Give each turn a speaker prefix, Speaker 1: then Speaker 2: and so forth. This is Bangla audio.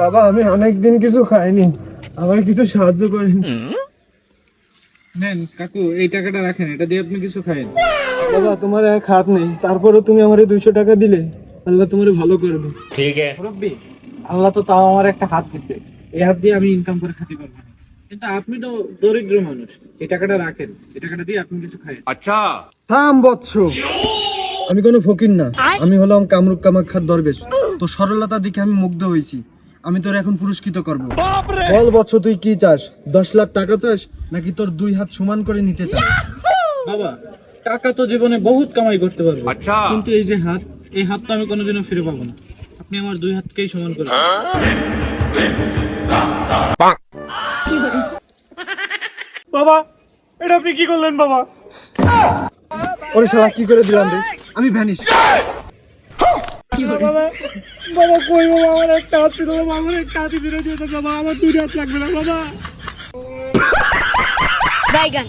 Speaker 1: বাবা আমি অনেকদিন কিছু খাইনি, আমার কিছু সাহায্য করেন।
Speaker 2: নেন কাকু, এই টাকাটা রাখেন, এটা দিয়ে আপনি কিছু খাবেন।
Speaker 1: বাবা তোমার এক হাত নেই, তারপরেও তুমি আমার 200 টাকা দিলে, আল্লাহ তোমার ভালো করবে।
Speaker 2: মুরব্বি, আল্লাহ তো তাও আমার একটা হাত দিছে, এই হাত দিয়ে আমি ইনকাম করে খেতে পারবো না। কিন্তু আপনি তো দরিদ্র মানুষ, এই টাকাটা রাখেন, এই টাকাটা দিয়ে আপনি কিছু খাবেন।
Speaker 1: থাম বৎস, আমি কোনো ফকির না, আমি হলাম কামরূপ কামাখ্যার দরবেশ। তো সরলতা দেখে আমি মুগ্ধ হয়েছি, আমি তোর এখন পুরস্কৃত করব। বল বৎস তুই কি চাস? 10 লাখ টাকা চাস নাকি তোর 2 হাত সমান করে নিতে চাস?
Speaker 2: বাবা, টাকা তো জীবনে বহুত কামাই করতে পারবো, কিন্তু এই যে হাত, এই হাত তো আমি কোনোদিনও ফিরে পাবো না। আপনি আমার 2 হাতকেই সমান করে দিন।
Speaker 1: বাবা এটা আপনি কি করলেন বাবা? ওরে শালা কি করে দিলাম রে, আমি ভ্যানিশ।
Speaker 2: বাবা, বাবা কই বাবা, আমার একটা হাত ছিল বাবা, আমার একটা হাতই ফিরে দিয়ে দাও বাবা, আমার 2 হাত লাগবে না বাবা।
Speaker 3: বাইগান।